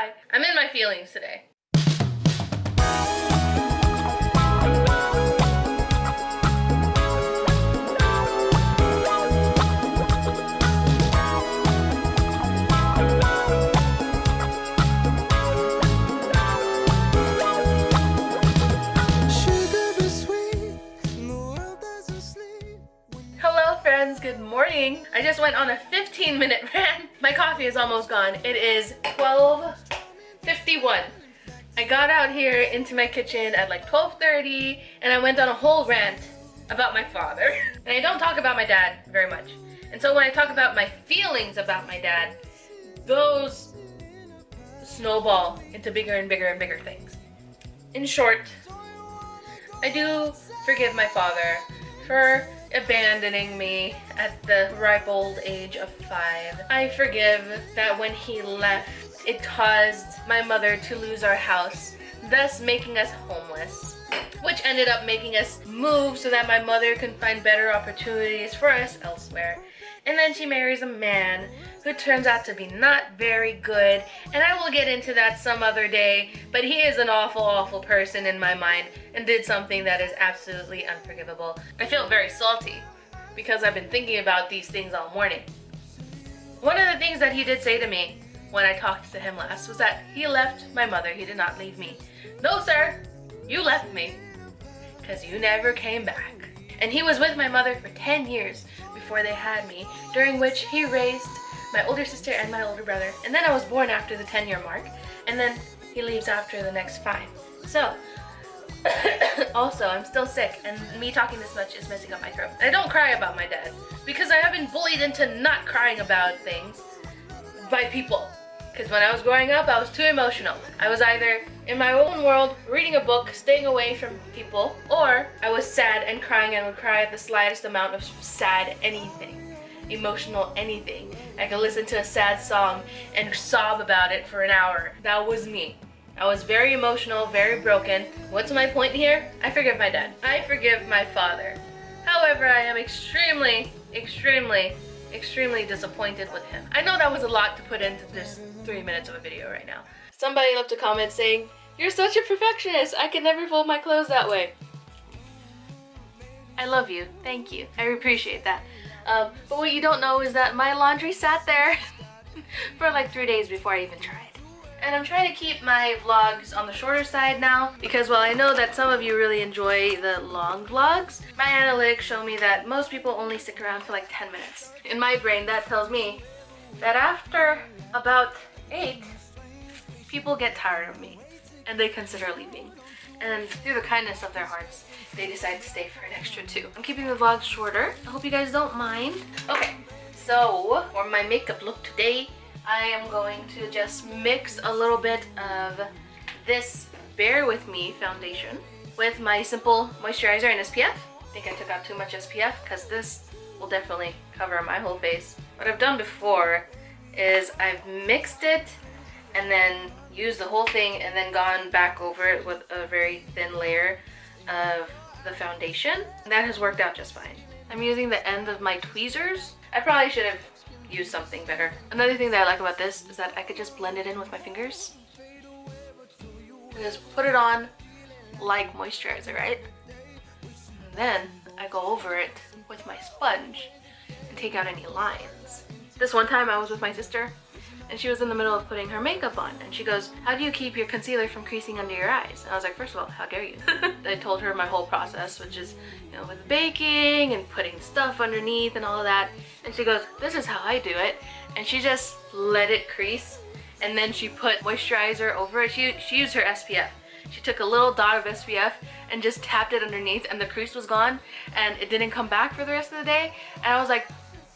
Hi. I'm in my feelings today. Hello friends, good morning. I just went on a 15-minute rant. My coffee is almost gone. It is 12:51. I got out here into my kitchen at like 12:30 and I went on a whole rant about my father. And I don't talk about my dad very much. And so when I talk about my feelings about my dad, those snowball into bigger and bigger and bigger things. In short, I do forgive my father for abandoning me at the ripe old age of 5. I forgive that when he left, it caused my mother to lose our house, thus making us homeless, which ended up making us move so that my mother can find better opportunities for us elsewhere. And then she marries a man who turns out to be not very good, and I will get into that some other day, but he is an awful, awful person in my mind and did something that is absolutely unforgivable. I feel very salty because I've been thinking about these things all morning. One of the things that he did say to me when I talked to him last was that he left my mother, he did not leave me. No sir, you left me because you never came back. And he was with my mother for 10 years before they had me, during which he raised my older sister and my older brother. And then I was born after the 10-year mark, and then he leaves after the next 5. So, also, I'm still sick, and me talking this much is messing up my throat. I don't cry about my dad, because I have been bullied into not crying about things by people. Because when I was growing up, I was too emotional. I was either in my own world, reading a book, staying away from people, or I was sad and crying and would cry at the slightest amount of sad anything, emotional anything. I could listen to a sad song and sob about it for an hour. That was me. I was very emotional, very broken. What's my point here? I forgive my dad. I forgive my father. However, I am extremely disappointed with him. I know that was a lot to put into this 3 minutes of a video right now. Somebody left a comment saying, "You're such a perfectionist. I can never fold my clothes that way." I love you. Thank you. I appreciate that. But what you don't know is that my laundry sat there for like 3 days before I even tried. And I'm trying to keep my vlogs on the shorter side now because while I know that some of you really enjoy the long vlogs, my analytics show me that most people only stick around for like 10 minutes. In my brain, that tells me that after about 8, people get tired of me and they consider leaving. And through the kindness of their hearts, they decide to stay for an extra 2. I'm keeping the vlogs shorter. I hope you guys don't mind. Okay, so for my makeup look today, I am going to just mix a little bit of this Bear With Me foundation with my Simple Moisturizer and SPF. I think I took out too much SPF because this will definitely cover my whole face. What I've done before is I've mixed it and then used the whole thing and then gone back over it with a very thin layer of the foundation. That has worked out just fine. I'm using the end of my tweezers. I probably should have use something better. Another thing that I like about this is that I could just blend it in with my fingers. And just put it on like moisturizer, right? And then I go over it with my sponge and take out any lines. This one time I was with my sister and she was in the middle of putting her makeup on and she goes, "How do you keep your concealer from creasing under your eyes?" And I was like, "First of all, how dare you?" I told her my whole process, which is, you know, with baking and putting stuff underneath and all of that. And she goes, "This is how I do it." And she just let it crease and then she put moisturizer over it. She used her SPF. She took a little dot of SPF and just tapped it underneath and the crease was gone and it didn't come back for the rest of the day. And I was like,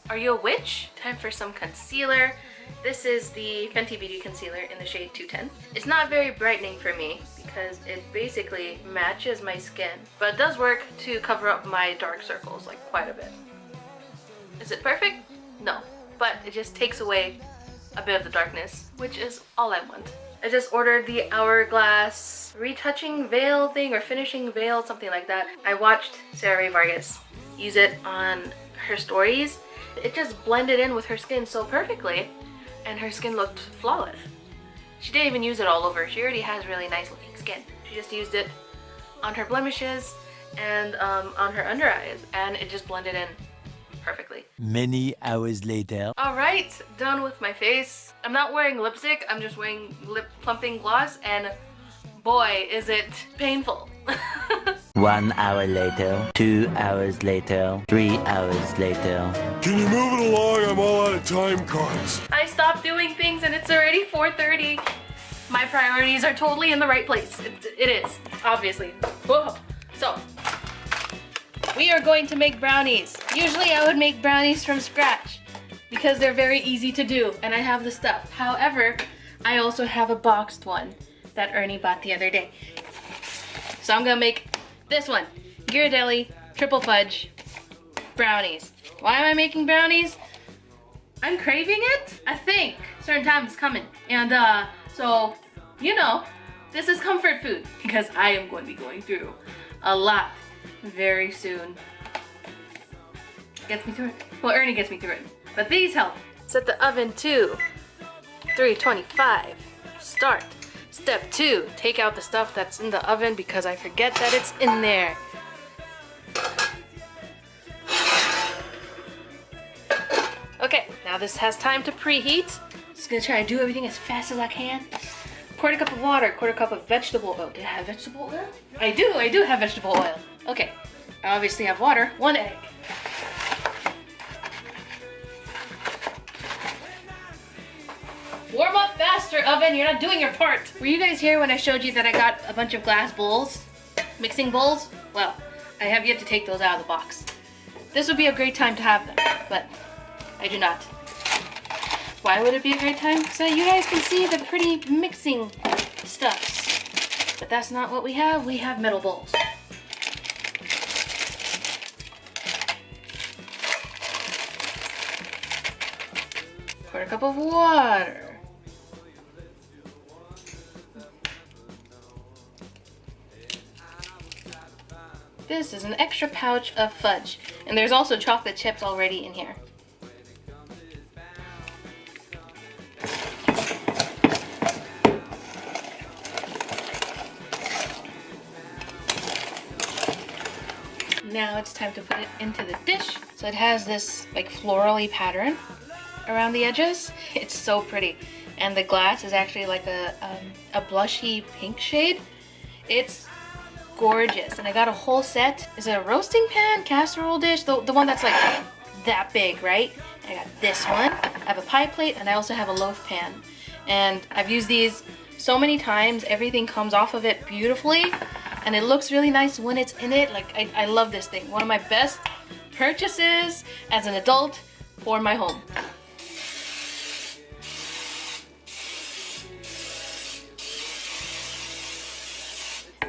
"Are you a witch?" Time for some concealer. This is the Fenty Beauty Concealer in the shade 210. It's not very brightening for me because it basically matches my skin, but it does work to cover up my dark circles like quite a bit. Is it perfect? No, but it just takes away a bit of the darkness, which is all I want. I just ordered the Hourglass retouching veil thing or finishing veil, something like that. I watched Sarah Ray Vargas use it on her stories. It just blended in with her skin so perfectly and her skin looked flawless. She didn't even use it all over. She already has really nice looking skin. She just used it on her blemishes and on her under eyes, and it just blended in perfectly. Many hours later. Alright, done with my face. I'm not wearing lipstick, I'm just wearing lip plumping gloss, and boy, is it painful. 1 hour later, 2 hours later, 3 hours later. Can you move it along? I'm all out of time cards. I stopped doing things and it's already 4:30. My priorities are totally in the right place. It is, obviously. Whoa. So, we are going to make brownies. Usually I would make brownies from scratch because they're very easy to do and I have the stuff. However, I also have a boxed one that Ernie bought the other day. So I'm gonna make this one, Ghirardelli triple fudge brownies. Why am I making brownies? I'm craving it, I think. Certain time is coming. And so, you know, this is comfort food because I am going to be going through a lot very soon. Gets me through it. Well, Ernie gets me through it, but these help. Set the oven to 325. Start. Step 2, take out the stuff that's in the oven because I forget that it's in there. Okay, now this has time to preheat. Just gonna try to do everything as fast as I can. Quarter cup of water, quarter cup of vegetable oil. Do I have vegetable oil? I do have vegetable oil. Okay, I obviously have water, 1 egg. Warm up faster, oven, you're not doing your part. Were you guys here when I showed you that I got a bunch of glass bowls? Mixing bowls? Well, I have yet to take those out of the box. This would be a great time to have them, but I do not. Why would it be a great time? So you guys can see the pretty mixing stuff. But that's not what we have. We have metal bowls. Quarter cup of water. This is an extra pouch of fudge. And there's also chocolate chips already in here. Now it's time to put it into the dish. So it has this like florally pattern around the edges. It's so pretty. And the glass is actually like a blushy pink shade. It's gorgeous. And I got a whole set. Is it a roasting pan, casserole dish? The one that's like that big, right? And I got this one. I have a pie plate and I also have a loaf pan. And I've used these so many times. Everything comes off of it beautifully. And it looks really nice when it's in it. Like, I love this thing. One of my best purchases as an adult for my home.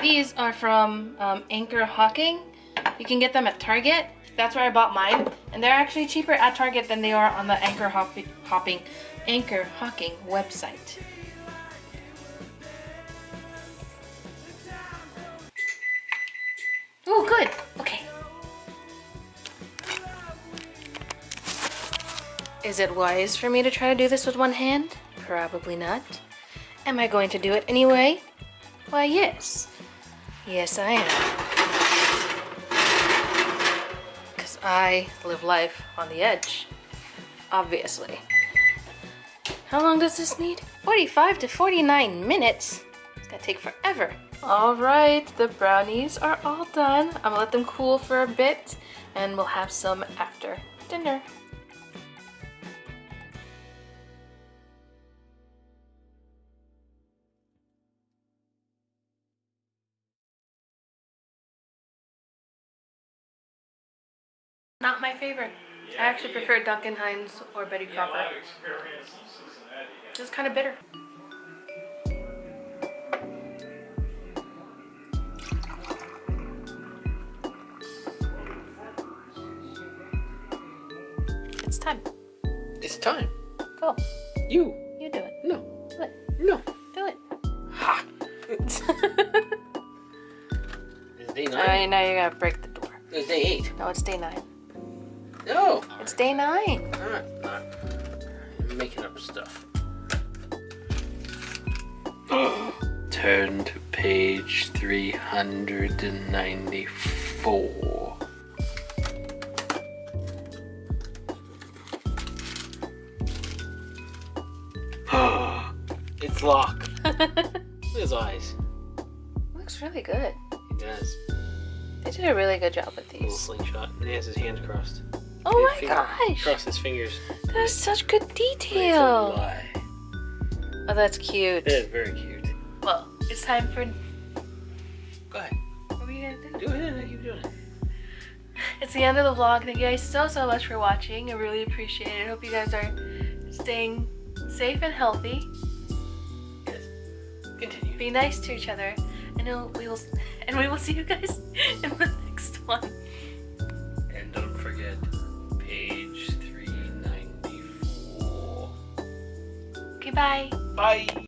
These are from Anchor Hawking. You can get them at Target. That's where I bought mine. And they're actually cheaper at Target than they are on the Anchor Hawking website. Oh, good. Okay. Is it wise for me to try to do this with one hand? Probably not. Am I going to do it anyway? Why, yes. Yes, I am. Because I live life on the edge. Obviously. How long does this need? 45 to 49 minutes. It's gonna take forever. Alright, the brownies are all done. I'm gonna let them cool for a bit and we'll have some after dinner. Not my favorite. I actually prefer Duncan Hines or Betty Crocker. Just kind of bitter. It's time. It's time. Go. You. You do it. No. Do it. No. Do it. Ha. It's day 9. Alright, now you gotta break the door. It's day 8. No, it's day 9. No. It's day 9. Not. I'm making up stuff. Turn to page 394. It's locked. Look at his eyes. Looks really good. He does. They did a really good job with Little these. slingshot. And he has his hands crossed. Oh my Finger- gosh! Cross his fingers. That is such good It's a detail. lie. Oh, that's cute. It is very cute. Well, it's time for. Go ahead. What are we gonna do? Do it. Keep doing it. It's the end of the vlog. Thank you guys so much for watching. I really appreciate it. I hope you guys are staying safe and healthy. Yes. Continue. Be nice to each other. And we will see you guys in the next one. And don't forget, page 394. Okay, bye. Bye.